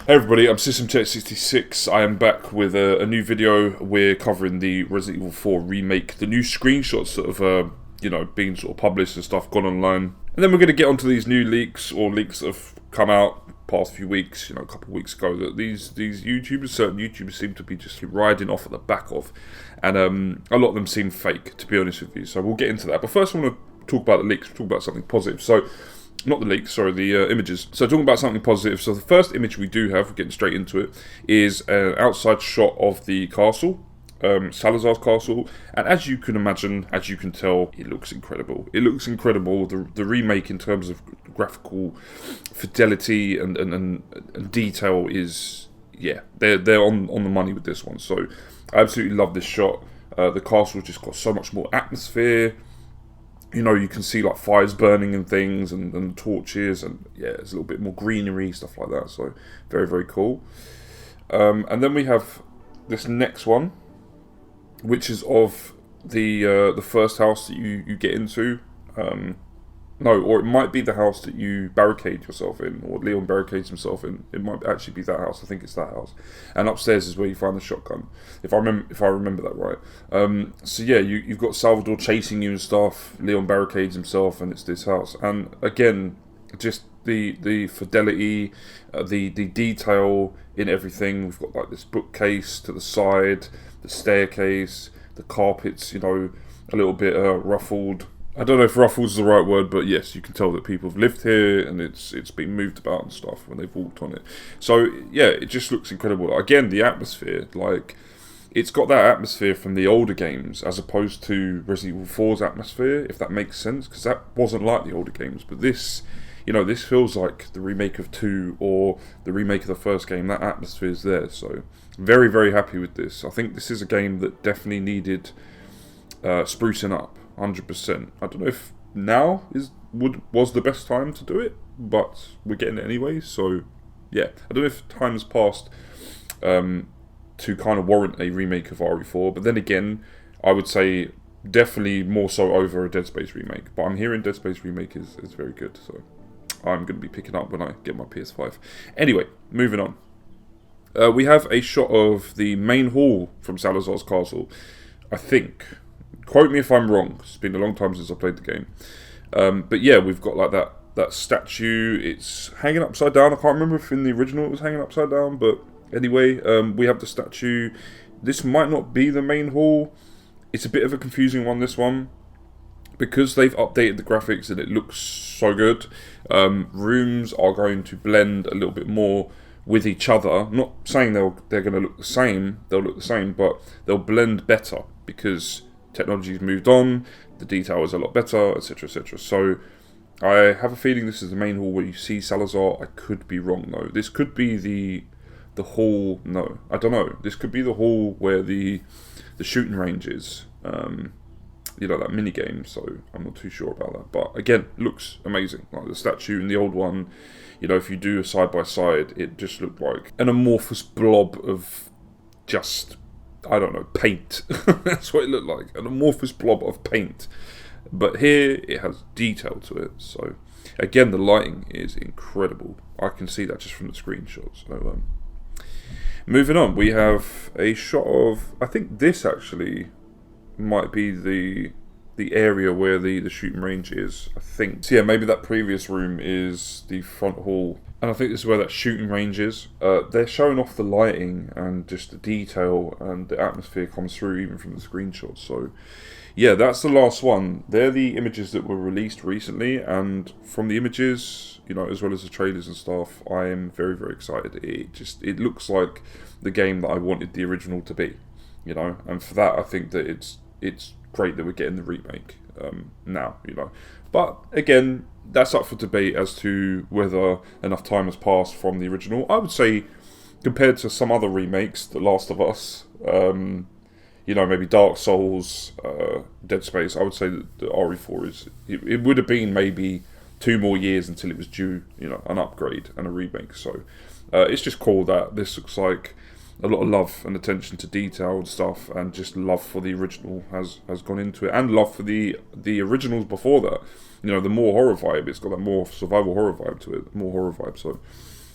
Hey everybody, I'm SystemCheck66. I am back with a new video. We're covering the Resident Evil 4 remake, the new screenshots that have, been sort of published and stuff, gone online. And then we're going to get onto these new leaks, or leaks that have come out past few weeks, a couple of weeks ago, that these YouTubers, certain YouTubers seem to be just riding off at the back of. And a lot of them seem fake, to be honest with you. So we'll get into that. But first I want to talk about the leaks, talk about something positive. So, not the leaks, sorry, the images. So talking about something positive, so the first image we do have, we're getting straight into it, is an outside shot of the castle, Salazar's castle, and as you can imagine, as you can tell, it looks incredible. It looks incredible. The remake in terms of graphical fidelity and detail is, yeah, they're on the money with this one. So I absolutely love this shot. The castle's just got so much more atmosphere. You can see like fires burning and things and torches, and yeah, there's a little bit more greenery, stuff like that. So very, very cool. And then we have this next one, which is of the first house that you get into. Or it might be the house that you barricade yourself in, or Leon barricades himself in. It might actually be that house. I think it's that house. And upstairs is where you find the shotgun, if I remember that right. So yeah, you've got Salvador chasing you and stuff. Leon barricades himself, and it's this house. And again, just the fidelity, the detail in everything. We've got like this bookcase to the side, the staircase, the carpets. A little bit ruffled. I don't know if ruffles is the right word, but yes, you can tell that people have lived here and it's been moved about and stuff when they've walked on it. So yeah, it just looks incredible. Again, the atmosphere, like, it's got that atmosphere from the older games as opposed to Resident Evil 4's atmosphere, if that makes sense, because that wasn't like the older games. But this, this feels like the remake of 2 or the remake of the first game. That atmosphere is there. So very, very happy with this. I think this is a game that definitely needed sprucing up. 100%. I don't know if now was the best time to do it, but we're getting it anyway. So yeah, I don't know if time has passed to kind of warrant a remake of RE4. But then again, I would say definitely more so over a Dead Space remake. But I'm hearing Dead Space remake is very good, so I'm going to be picking up when I get my PS5. Anyway, moving on. We have a shot of the main hall from Salazar's castle. I think. Quote me if I'm wrong. It's been a long time since I played the game. But yeah, we've got like that statue. It's hanging upside down. I can't remember if in the original it was hanging upside down. But anyway, we have the statue. This might not be the main hall. It's a bit of a confusing one, this one. Because they've updated the graphics and it looks so good. Rooms are going to blend a little bit more with each other. I'm not saying they're going to look the same. They'll look the same, but they'll blend better because technology's moved on, the detail is a lot better, etc, etc. So I have a feeling this is the main hall where you see Salazar. I could be wrong though. This could be the hall. No, I don't know. This could be the hall where the shooting range is. That mini game. So I'm not too sure about that. But again, looks amazing. Like the statue in the old one. If you do a side by side, it just looked like an amorphous blob of just, I don't know, paint. That's what it looked like, an amorphous blob of paint. But here it has detail to it. So again, the lighting is incredible. I can see that just from the screenshots. So moving on, we have a shot of, I think this actually might be the area where the shooting range is, I think. So yeah, maybe that previous room is the front hall. And I think this is where that shooting range is. They're showing off the lighting and just the detail, and the atmosphere comes through even from the screenshots. So yeah, that's the last one. They're the images that were released recently, and from the images, as well as the trailers and stuff, I am very, very excited. It looks like the game that I wanted the original to be, and for that I think that it's great that we're getting the remake now, But again, that's up for debate as to whether enough time has passed from the original. I would say, compared to some other remakes, The Last of Us, maybe Dark Souls, Dead Space, I would say that the RE4 it would have been maybe 2 more years until it was due, an upgrade and a remake. So it's just cool that this looks like a lot of love and attention to detail and stuff, and just love for the original has gone into it, and love for the originals before that. The more horror vibe, it's got that more survival horror vibe to it, more horror vibe. So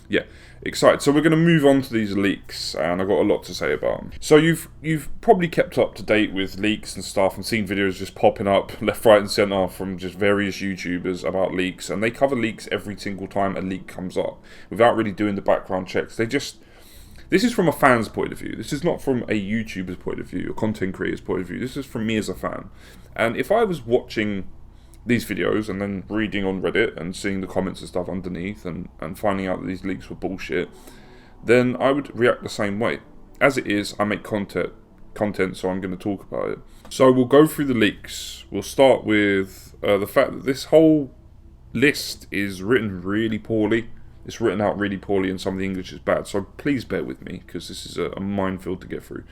yeah, excited. So we're going to move on to these leaks, and I've got a lot to say about them. So you've probably kept up to date with leaks and stuff, and seen videos just popping up left, right, and centre from just various YouTubers about leaks, and they cover leaks every single time a leak comes up without really doing the background checks. This is from a fan's point of view. This is not from a YouTuber's point of view, a content creator's point of view. This is from me as a fan. And if I was watching these videos and then reading on Reddit and seeing the comments and stuff underneath and finding out that these leaks were bullshit, then I would react the same way. As it is, I make content, so I'm going to talk about it. So we'll go through the leaks. We'll start with the fact that this whole list is written really poorly. It's written out really poorly and some of the English is bad, so please bear with me because this is a minefield to get through.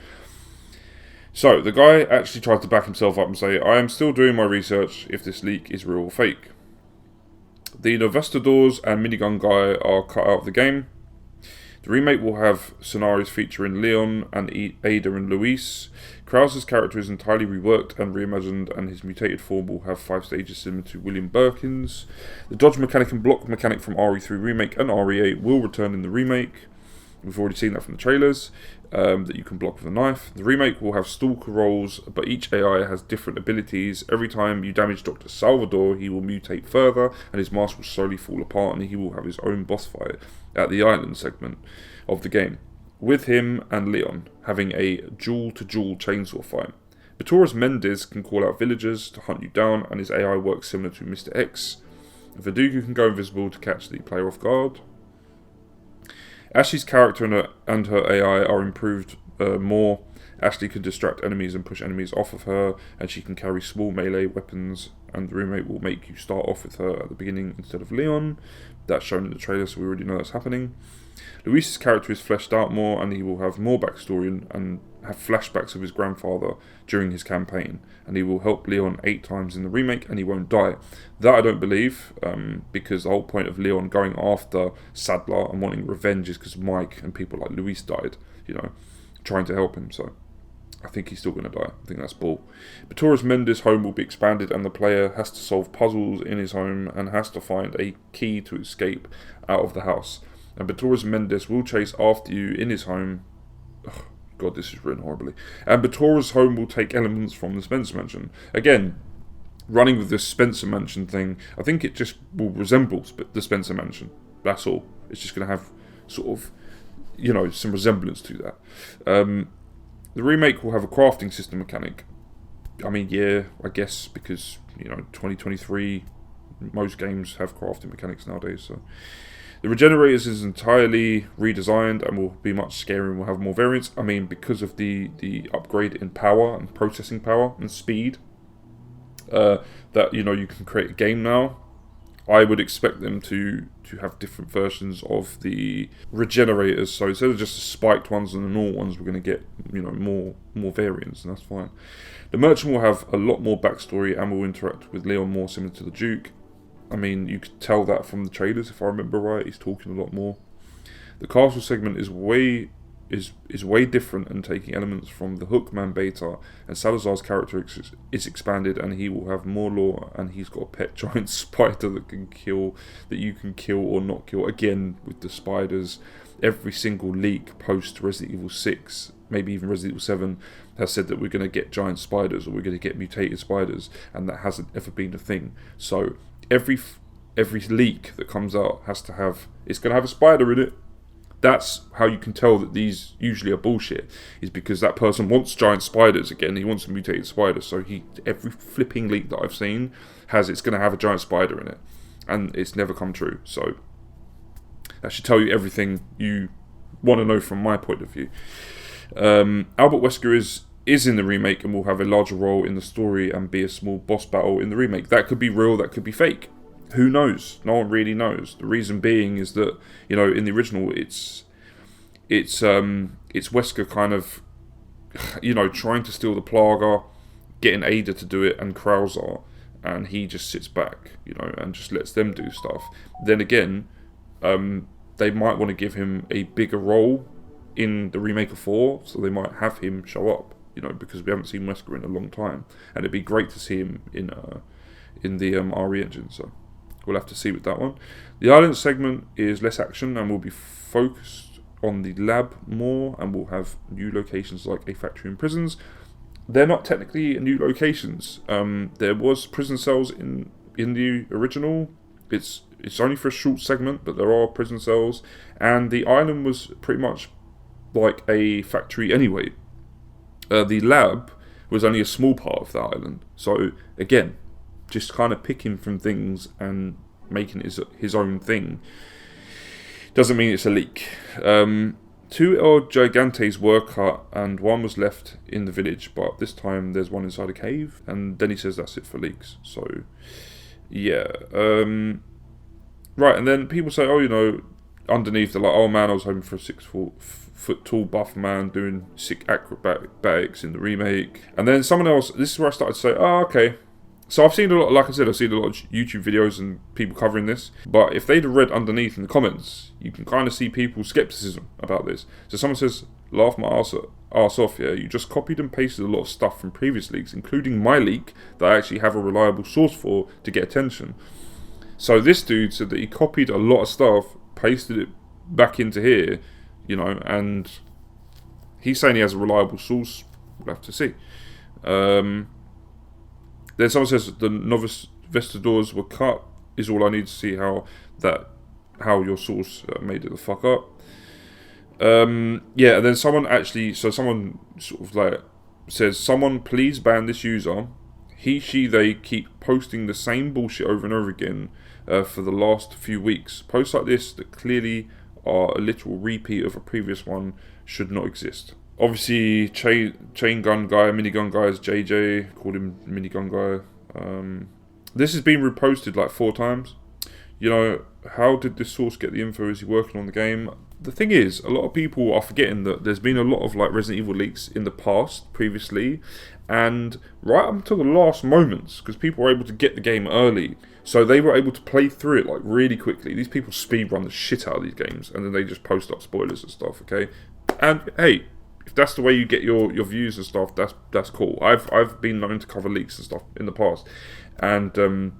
So, the guy actually tried to back himself up and say, I am still doing my research if this leak is real or fake. The Novestadors and Minigun guy are cut out of the game. The remake will have scenarios featuring Leon and Ada and Luis. Krauser's character is entirely reworked and reimagined, and his mutated form will have 5 stages similar to William Birkin's. The dodge mechanic and block mechanic from RE3 Remake and RE8 will return in the remake. We've already seen that from the trailers, that you can block with a knife. The remake will have stalker rolls, but each AI has different abilities. Every time you damage Dr. Salvador, he will mutate further, and his mask will slowly fall apart, and he will have his own boss fight at the island segment of the game, with him and Leon having a duel-to-duel chainsaw fight. Batoras Mendez can call out villagers to hunt you down, and his AI works similar to Mr. X. Verdugo can go invisible to catch the player off guard. Ashley's character and her AI are improved more. Ashley can distract enemies and push enemies off of her, and she can carry small melee weapons, and the remake will make you start off with her at the beginning instead of Leon. That's shown in the trailer, so we already know that's happening. Luis's character is fleshed out more, and he will have more backstory and have flashbacks of his grandfather during his campaign, and he will help Leon 8 times in the remake, and he won't die. That I don't believe, because the whole point of Leon going after Sadler and wanting revenge is because Mike and people like Luis died, trying to help him, so I think he's still going to die. I think that's bull. Batoras Mendez' home will be expanded, and the player has to solve puzzles in his home and has to find a key to escape out of the house. And Batoras Mendez will chase after you in his home. Ugh, God, this is written horribly. And Batora's home will take elements from the Spencer Mansion. Again, running with this Spencer Mansion thing, I think it just will resemble the Spencer Mansion. That's all. It's just going to have sort of, some resemblance to that. The remake will have a crafting system mechanic. I mean, yeah, I guess because, 2023, most games have crafting mechanics nowadays, so. The Regenerators is entirely redesigned and will be much scarier and will have more variants. I mean, because of the upgrade in power and processing power and speed, that, you can create a game now. I would expect them to have different versions of the Regenerators. So instead of just the spiked ones and the normal ones, we're going to get, more variants, and that's fine. The Merchant will have a lot more backstory and will interact with Leon more similar to the Duke. I mean, you could tell that from the trailers, if I remember right. He's talking a lot more. The castle segment is way different and taking elements from the Hookman beta, and Salazar's character is expanded, and he will have more lore, and he's got a pet giant spider that you can kill or not kill. Again, with the spiders, every single leak post Resident Evil 6, maybe even Resident Evil 7, has said that we're going to get giant spiders or we're going to get mutated spiders, and that hasn't ever been a thing. So every leak that comes out it's going to have a spider in it. That's how you can tell that these usually are bullshit, is because that person wants giant spiders again. He wants a mutated spider, so every flipping leak that I've seen it's going to have a giant spider in it, and it's never come true. So that should tell you everything you want to know from my point of view. Albert Wesker is in the remake and will have a larger role in the story and be a small boss battle in the remake. That could be real, that could be fake. Who knows? No one really knows. The reason being is that, in the original, it's Wesker kind of, trying to steal the Plaga, getting Ada to do it, and Krauser, and he just sits back, and just lets them do stuff. Then again, they might want to give him a bigger role in the remake of 4, so they might have him show up, because we haven't seen Wesker in a long time, and it'd be great to see him in the RE engine. So We'll have to see with that one. The island segment is less action and will be focused on the lab more, and will have new locations like a factory and prisons. They're not technically new locations. There was prison cells in the original. It's only for a short segment, but there are prison cells, and the island was pretty much like a factory anyway. The lab was only a small part of the island. So again, just kind of picking from things and making it his own thing doesn't mean it's a leak. 2 El Gigantes were cut and 1 was left in the village, but this time there's 1 inside a cave, and then he says that's it for leaks. So yeah, right. And then people say, oh, underneath they're like, oh man, I was hoping for a 6-foot tall buff man doing sick acrobatics in the remake. And then someone else, this is where I started to say, oh, okay. So I've seen a lot, like I said, I've seen a lot of YouTube videos and people covering this. But if they'd have read underneath in the comments, you can kind of see people's skepticism about this. So someone says, laugh my arse off, yeah. You just copied and pasted a lot of stuff from previous leaks, including my leak that I actually have a reliable source for to get attention. So this dude said that he copied a lot of stuff, pasted it back into here, and he's saying he has a reliable source. We'll have to see. Then someone says the novice vestidors were cut. Is all I need to see how your source made it the fuck up. Yeah, and then someone sort of like says, someone please ban this user. They keep posting the same bullshit over and over again for the last few weeks. Posts like this that clearly are a literal repeat of a previous one should not exist. Obviously, chain gun guy, minigun guy is JJ, called him minigun guy. This has been reposted like 4 times. How did this source get the info? Is he working on the game? The thing is, a lot of people are forgetting that there's been a lot of like Resident Evil leaks in the past, previously, and right up until the last moments, because people were able to get the game early, so they were able to play through it like really quickly. These people speedrun the shit out of these games, and then they just post up spoilers and stuff. Okay, and hey, if that's the way you get your views and stuff, that's cool. I've been known to cover leaks and stuff in the past, and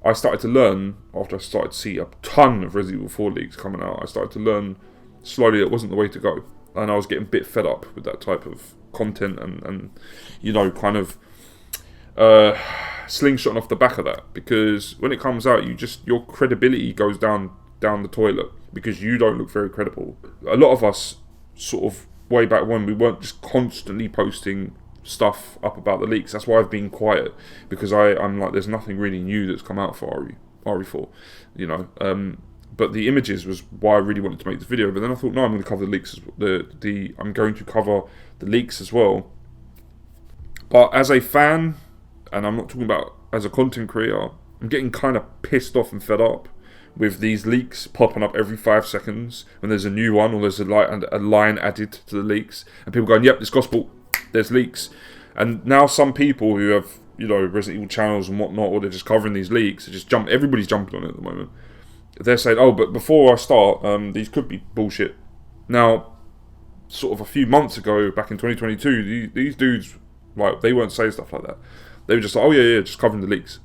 I started to learn after I started to see a ton of Resident Evil 4 leaks coming out. I started to learn slowly that wasn't the way to go, and I was getting a bit fed up with that type of content and kind of slingshotting off the back of that, because when it comes out, your credibility goes down the toilet because you don't look very credible. A lot of us sort of way back when, we weren't just constantly posting stuff up about the leaks. That's why I've been quiet, because I'm like, there's nothing really new that's come out for RE4, but the images was why I really wanted to make this video. But then I thought, no, I'm going to cover the leaks. I'm going to cover the leaks as well. But as a fan, and I'm not talking about as a content creator, I'm getting kind of pissed off and fed up with these leaks popping up every 5 seconds when there's a new one or there's a line added to the leaks, and people going, yep, it's gospel, there's leaks. And now some people who have Resident Evil channels and whatnot, or they're just covering these leaks, everybody's jumping on it at the moment. They're saying, oh, but before I start, these could be bullshit. Now, sort of a few months ago, back in 2022, these dudes, like, they weren't saying stuff like that. They were just like, oh yeah, just covering the leaks.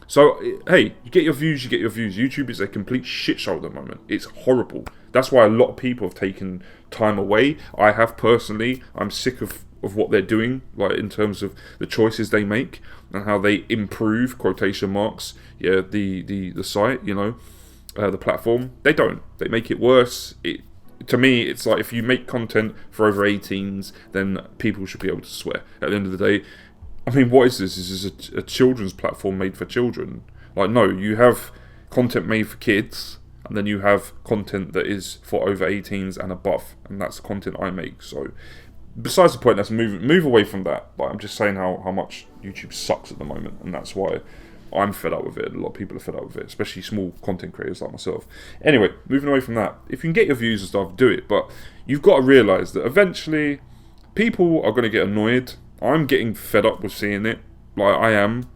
So, hey, you get your views. YouTube is a complete shit show at the moment. It's horrible. That's why a lot of people have taken time away. I have personally. I'm sick of what they're doing, like in terms of the choices they make and how they improve, quotation marks, the site, the platform. They don't. They make it worse. To me, it's like if you make content for over 18s, then people should be able to swear. At the end of the day, I mean, what is this? Is this a children's platform made for children? Like, no, you have content made for kids, and then you have content that is for over 18s and above, and that's the content I make. So, besides the point, let's move away from that. But I'm just saying how much YouTube sucks at the moment, and that's why I'm fed up with it. A lot of people are fed up with it, especially small content creators like myself. Anyway, moving away from that, if you can get your views and stuff, do it. But you've got to realise that eventually people are going to get annoyed. I'm getting fed up with seeing it. Like, I am.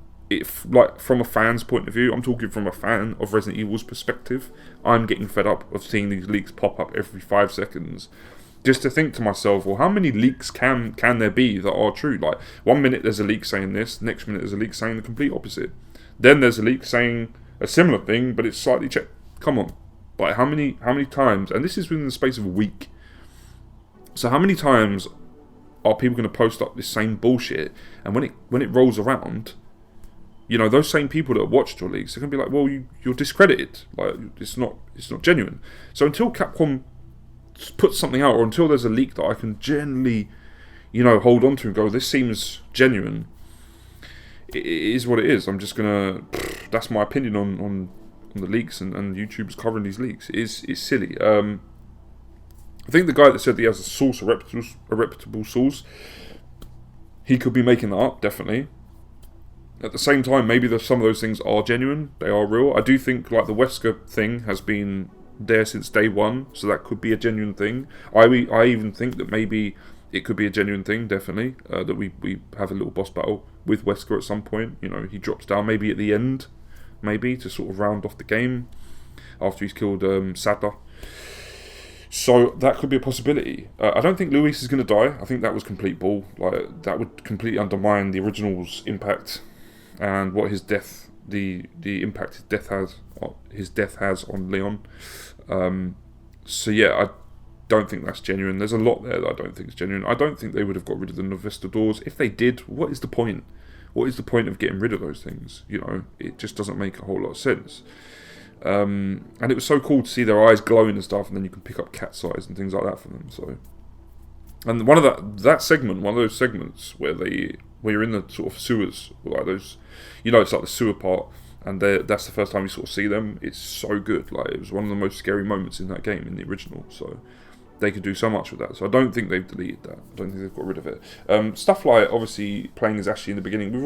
Like, from a fan's point of view, I'm talking from a fan of Resident Evil's perspective, I'm getting fed up of seeing these leaks pop up every 5 seconds. Just to think to myself, well, how many leaks can there be that are true? Like, 1 minute there's a leak saying this, next minute there's a leak saying the complete opposite. Then there's a leak saying a similar thing, but it's slightly checked. Come on, like how many times? And this is within the space of a week. So how many times are people going to post up this same bullshit? And when it rolls around, you know, those same people that watched your leaks, they're going to be like, well, you're discredited. Like it's not genuine. So until Capcom puts something out, or until there's a leak that I can generally, you know, hold on to and go, this seems genuine, it is what it is. I'm just gonna, that's my opinion on the leaks and YouTube's covering these leaks. It's silly. I think the guy that said that he has a source, a reputable source, he could be making that up, definitely. At the same time, maybe some of those things are genuine, they are real. I do think like the Wesker thing has been there since day one, so that could be a genuine thing. I even think that maybe it could be a genuine thing, definitely, that we have a little boss battle with Wesker at some point. You know, he drops down maybe at the end, maybe to sort of round off the game after he's killed Sadler. So that could be a possibility. I don't think Luis is going to die. I think that was complete bull. Like that would completely undermine the original's impact and what his death, the impact his death has on Leon. So yeah, I don't think that's genuine. There's a lot there that I don't think is genuine. I don't think they would have got rid of the Novistadors. If they did, what is the point? What is the point of getting rid of those things? You know, it just doesn't make a whole lot of sense. And it was so cool to see their eyes glowing and stuff, and then you can pick up cat's eyes and things like that from them. So, and one of those segments where you're in the sort of sewers, like those, you know, it's like the sewer part, and that's the first time you sort of see them. It's so good. Like it was one of the most scary moments in that game in the original. So they could do so much with that. So I don't think they've deleted that. I don't think they've got rid of it. Stuff like obviously playing as Ashley in the beginning, we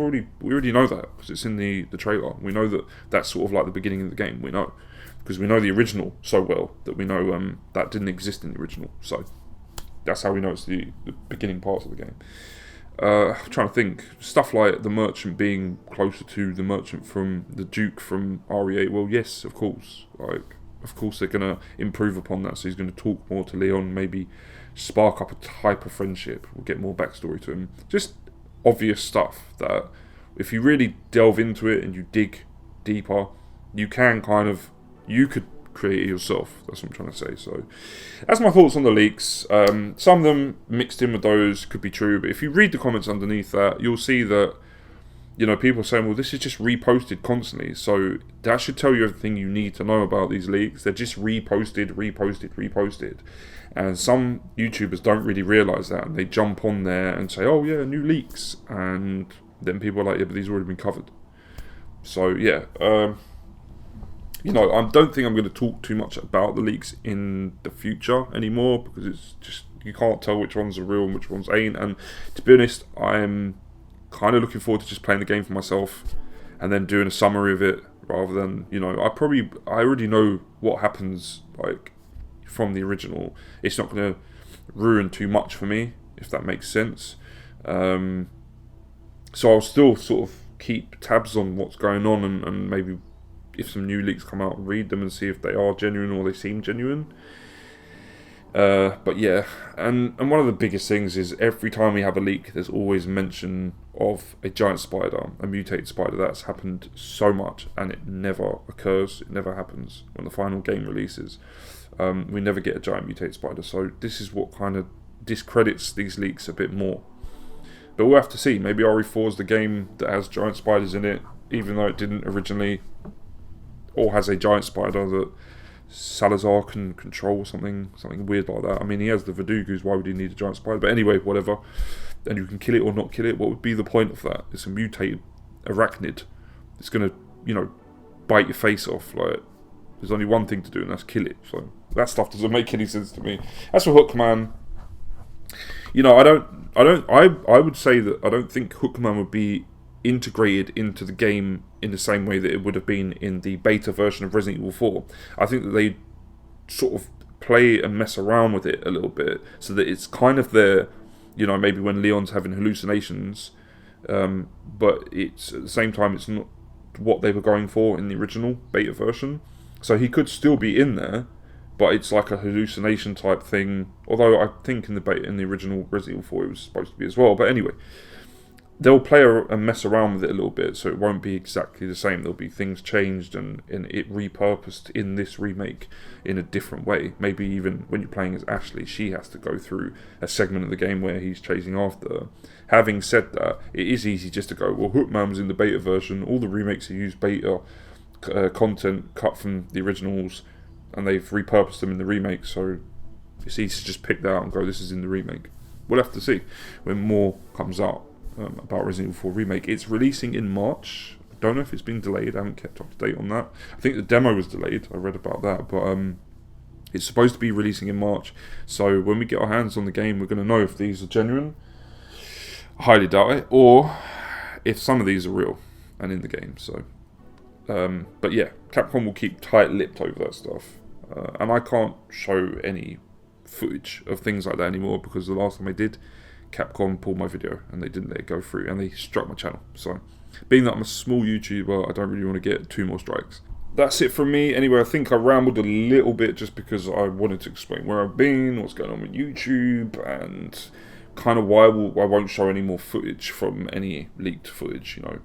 already know that because it's in the trailer. We know that that's sort of like the beginning of the game. We know because we know the original so well that we know that didn't exist in the original. So that's how we know it's the beginning parts of the game. I'm trying to think. Stuff like the merchant being closer to the merchant from the Duke from RE8. Well, yes, of course. Like, of course they're going to improve upon that. So he's going to talk more to Leon, maybe spark up a type of friendship. We'll get more backstory to him. Just obvious stuff that if you really delve into it and you dig deeper, you could create it yourself. That's what I'm trying to say. So that's my thoughts on the leaks. Some of them mixed in with those could be true, but if you read the comments underneath that, you'll see that, you know, people are saying, well, this is just reposted constantly. So that should tell you everything you need to know about these leaks. They're just reposted. And some YouTubers don't really realise that, and they jump on there and say, oh yeah, new leaks. And then people are like, yeah, but these have already been covered. So yeah, you know, I don't think I'm going to talk too much about the leaks in the future anymore, because it's just, you can't tell which ones are real and which ones ain't. And to be honest, I'm kind of looking forward to just playing the game for myself and then doing a summary of it, rather than, you know, I already know what happens, like, from the original. It's not going to ruin too much for me, if that makes sense. So I'll still sort of keep tabs on what's going on, and maybe if some new leaks come out, read them and see if they are genuine or they seem genuine. But yeah, and one of the biggest things is every time we have a leak, there's always mention of a giant spider, a mutated spider. That's happened so much, and it never occurs. It never happens when the final game releases. We never get a giant mutated spider. So this is what kind of discredits these leaks a bit more. But we'll have to see. Maybe RE4 is the game that has giant spiders in it, even though it didn't originally, or has a giant spider that Salazar can control, something weird like that. I mean, he has the Verdugo's, why would he need a giant spider? But anyway, whatever. And you can kill it or not kill it. What would be the point of that? It's a mutated arachnid. It's going to, you know, bite your face off. Like, there's only one thing to do, and that's kill it. So that stuff doesn't make any sense to me. As for Hookman, you know, I would say that I don't think Hookman would be integrated into the game in the same way that it would have been in the beta version of Resident Evil 4. I think that they sort of play and mess around with it a little bit, so that it's kind of there, you know, maybe when Leon's having hallucinations, but it's at the same time it's not what they were going for in the original beta version. So he could still be in there, but it's like a hallucination type thing. Although I think in the original Resident Evil 4 it was supposed to be as well. But anyway, they'll play and mess around with it a little bit, so it won't be exactly the same. There'll be things changed and it repurposed in this remake in a different way. Maybe even when you're playing as Ashley, she has to go through a segment of the game where he's chasing after her. Having said that, it is easy just to go, well, Hookman was in the beta version, all the remakes have used beta content cut from the originals, and they've repurposed them in the remake, so it's easy to just pick that out and go, this is in the remake. We'll have to see when more comes out about Resident Evil 4 Remake. It's releasing in March. I don't know if it's been delayed. I haven't kept up to date on that. I think the demo was delayed. I read about that, but it's supposed to be releasing in March. So when we get our hands on the game, we're going to know if these are genuine. I highly doubt it, or if some of these are real and in the game. So, but yeah, Capcom will keep tight-lipped over that stuff, and I can't show any footage of things like that anymore because the last time I did, Capcom pulled my video and they didn't let it go through and they struck my channel. So being that I'm a small YouTuber, I don't really want to get 2 more strikes. That's it from me. Anyway, I think I rambled a little bit just because I wanted to explain where I've been, what's going on with YouTube, and kind of why I won't show any more footage from any leaked footage, you know,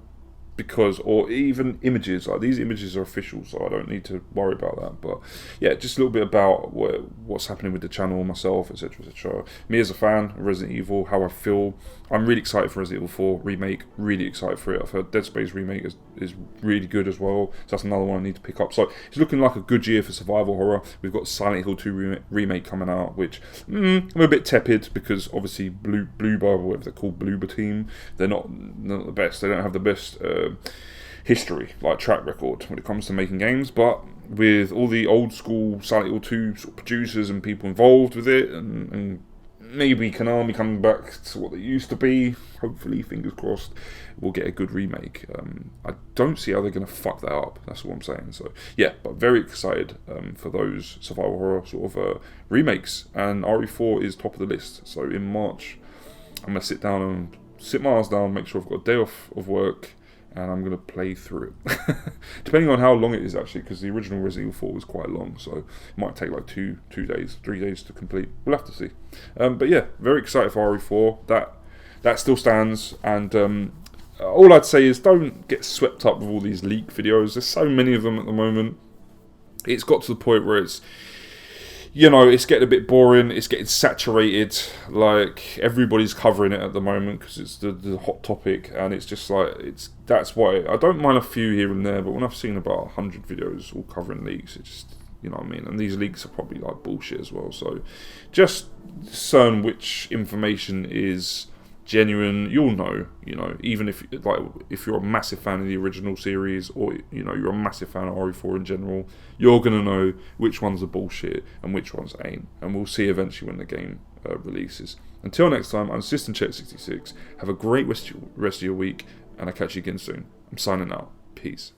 because, or even images, like these images are official, so I don't need to worry about that. But yeah, just a little bit about what's happening with the channel, myself, etc, etc. Me as a fan of Resident Evil, how I feel. I'm really excited for Resident Evil 4 Remake, really excited for it. I've heard Dead Space Remake is really good as well, so that's another one I need to pick up. So it's looking like a good year for survival horror. We've got Silent Hill 2 Remake coming out, which I'm a bit tepid because obviously Bloober, whatever they're called, Bloober team, they're not the best. They don't have the best history, like track record when it comes to making games, but with all the old school Silent Hill 2 sort of producers and people involved with it, and maybe Konami coming back to what they used to be, hopefully, fingers crossed, we'll get a good remake. I don't see how they're going to fuck that up, that's what I'm saying. So yeah, but very excited for those survival horror sort of remakes, and RE4 is top of the list. So in March I'm going to sit my ass down, make sure I've got a day off of work, and I'm going to play through it. Depending on how long it is, actually, because the original Resident Evil 4 was quite long, so it might take like 3 days to complete. We'll have to see. But yeah, very excited for RE4. That still stands, and all I'd say is don't get swept up with all these leak videos. There's so many of them at the moment. It's got to the point where it's, you know, it's getting a bit boring, it's getting saturated, like everybody's covering it at the moment because it's the hot topic, and it's just like, that's why I don't mind a few here and there, but when I've seen about 100 videos all covering leaks, it just, you know what I mean, and these leaks are probably like bullshit as well, so just discern which information is genuine. You'll know, you know, even if you're a massive fan of the original series, or you know, you're a massive fan of RE4 in general, you're gonna know which ones are bullshit and which ones ain't, and we'll see eventually when the game releases. Until next time, I'm System Check 66. Have a great rest of your week, and I'll catch you again soon. I'm signing out. Peace.